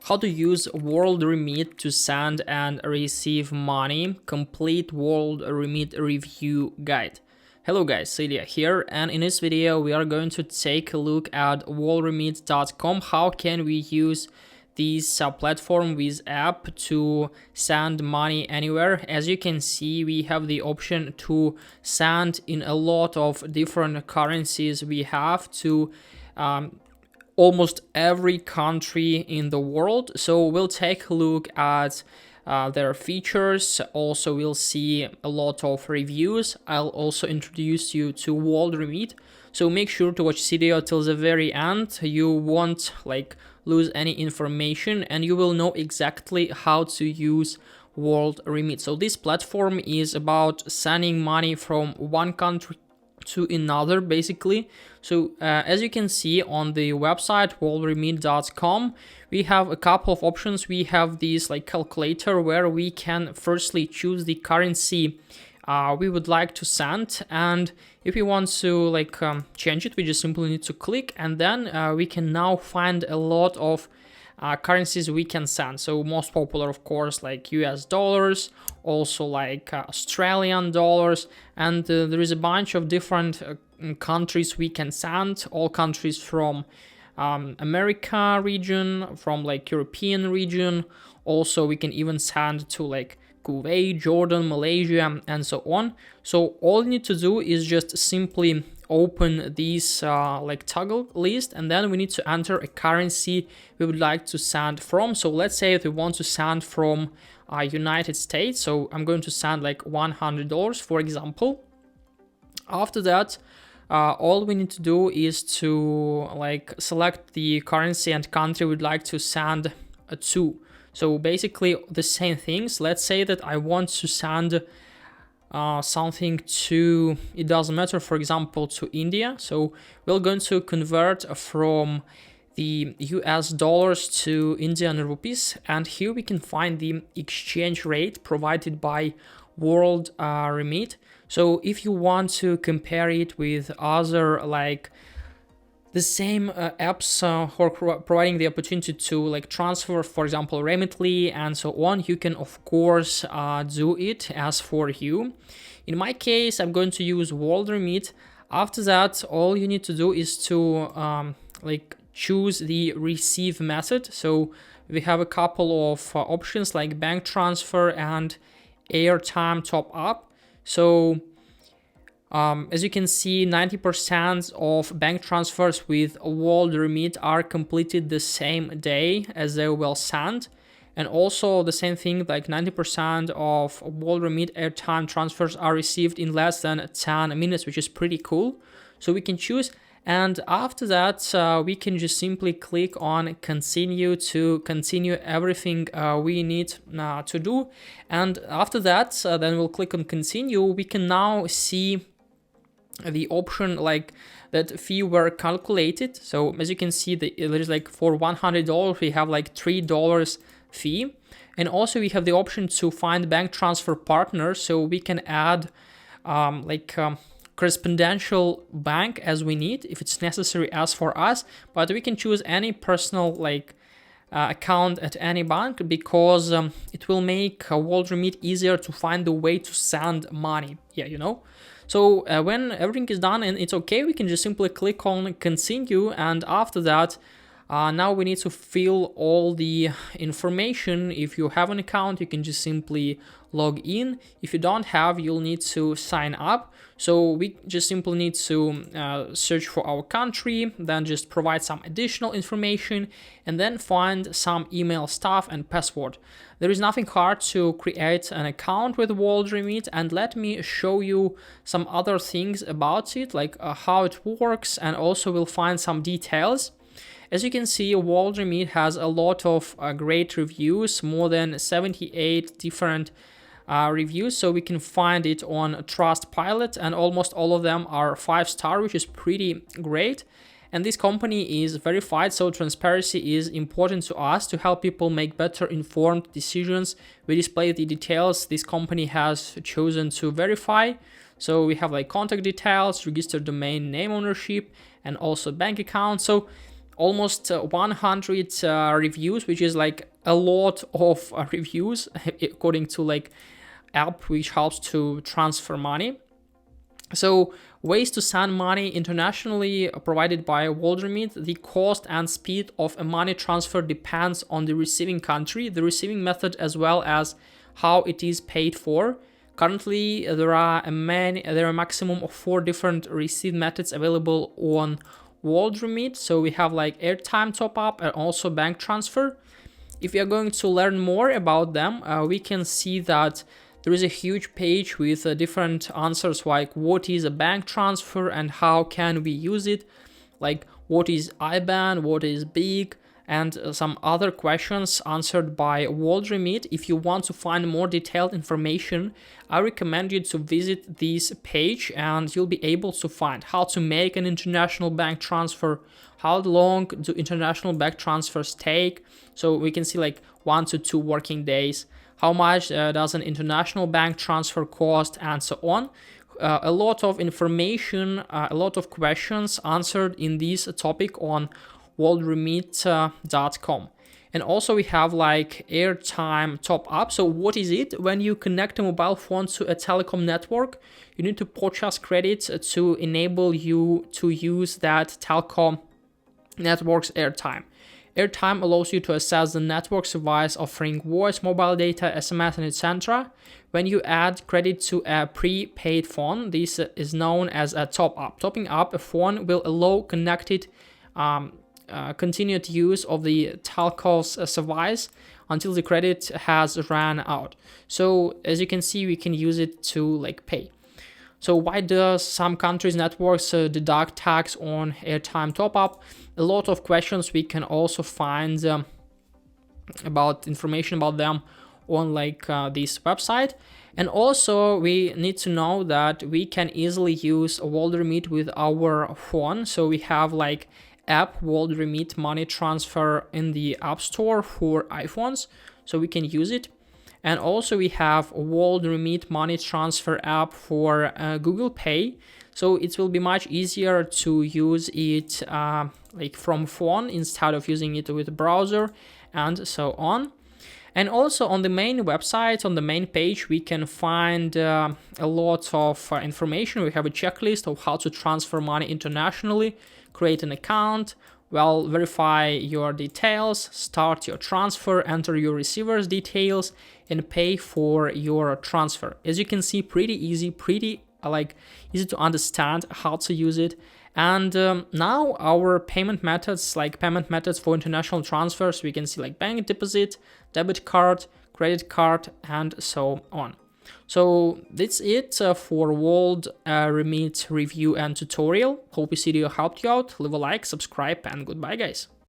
How to use WorldRemit to send and receive money. Complete WorldRemit review guide. Hello guys, Celia here, and in this video we are going to take a look at WorldRemit.com. How can we use this platform with app to send money anywhere? As you can see, we have the option to send in a lot of different currencies. We have to almost every country in the world. So we'll take a look at their features. Also, we'll see a lot of reviews. I'll also introduce you to WorldRemit. So make sure to watch this video till the very end. You won't lose any information, and you will know exactly how to use WorldRemit. So this platform is about sending money from one country to another, basically. So as you can see on the website worldremit.com, we have a couple of options. We have this calculator where we can firstly choose the currency we would like to send, and if we want to change it, we just simply need to click, and then we can now find a lot of currencies we can send. So most popular, of course, like US dollars, also Australian dollars, and there is a bunch of different countries we can send. All countries from America region, from European region. Also, we can even send to Kuwait, Jordan, Malaysia, and so on. So all you need to do is just simply open this toggle list, and then we need to enter a currency we would like to send from. So let's say if we want to send from United States, so I'm going to send $100, for example. After that, all we need to do is to select the currency and country we'd like to send to. So basically the same things. Let's say that I want to send something to, it doesn't matter, for example, to India. So we're going to convert from the US dollars to Indian rupees, and here we can find the exchange rate provided by WorldRemit. So if you want to compare it with other the same apps for providing the opportunity to transfer, for example, Remitly and so on, you can of course do it as for you. In my case, I'm going to use WorldRemit. After that, all you need to do is to choose the receive method. So we have a couple of options like bank transfer and airtime top up. So as you can see, 90% of bank transfers with WorldRemit are completed the same day as they will send. And also the same thing, 90% of WorldRemit airtime transfers are received in less than 10 minutes, which is pretty cool. So we can choose. And after that, we can just simply click on continue to continue everything we need to do. And after that, then we'll click on continue. We can now see the option that fee were calculated. So as you can see, there is for $100 we have $3 fee, and also we have the option to find bank transfer partner, so we can add correspondential bank as we need if it's necessary as for us, but we can choose any personal account at any bank, because it will make WorldRemit easier to find the way to send money. So when everything is done and it's okay, we can just simply click on continue, and after that, now we need to fill all the information. If you have an account, you can just simply log in. If you don't have, you'll need to sign up. So we just simply need to search for our country, then just provide some additional information, and then find some email stuff and password. There is nothing hard to create an account with WorldRemit, and let me show you some other things about it, how it works, and also we'll find some details. As you can see, WorldRemit has a lot of great reviews, more than 78 different reviews. So we can find it on Trustpilot, and almost all of them are 5-star, which is pretty great. And this company is verified, so transparency is important to us to help people make better informed decisions. We display the details this company has chosen to verify. So we have contact details, registered domain name ownership, and also bank account. So almost 100 reviews, which is like a lot of reviews according to like app which helps to transfer money. So ways to send money internationally provided by WorldRemit. The cost and speed of a money transfer depends on the receiving country, the receiving method, as well as how it is paid for. Currently, there are a maximum of 4 different receipt methods available on WorldRemit. So we have like airtime top up and also bank transfer. If we are going to learn more about them, we can see that there is a huge page with different answers like what is a bank transfer and how can we use it, like what is IBAN, what is BIC, and some other questions answered by WorldRemit. If you want to find more detailed information, I recommend you to visit this page and you'll be able to find how to make an international bank transfer, how long do international bank transfers take. So we can see like 1 to 2 working days. How much does an international bank transfer cost, and so on. A lot of information, a lot of questions answered in this topic on WorldRemit.com. And also we have like airtime top up. So what is it? When you connect a mobile phone to a telecom network, you need to purchase credits to enable you to use that telecom network's airtime. Airtime allows you to access the network's device offering voice, mobile data, SMS, and etc. When you add credit to a prepaid phone, this is known as a top-up. Topping up a phone will allow continued use of the telco's device until the credit has run out. So as you can see, we can use it to like pay. So why does some countries' networks deduct tax on airtime top-up? A lot of questions we can also find about information about them on like this website. And also we need to know that we can easily use WorldRemit with our phone. So we have like app WorldRemit money transfer in the App Store for iPhones, so we can use it. And also we have WorldRemit money transfer app for Google Pay. So it will be much easier to use it like from phone instead of using it with a browser and so on. And also on the main website, on the main page, we can find a lot of information. We have a checklist of how to transfer money internationally, create an account, verify your details, start your transfer, enter your receiver's details, and pay for your transfer. As you can see, pretty easy, pretty easy to understand how to use it. And now our payment methods for international transfers, we can see like bank deposit, debit card, credit card, and so on. So that's it for WorldRemit review and tutorial. Hope this video helped you out. Leave a like, subscribe, and goodbye, guys.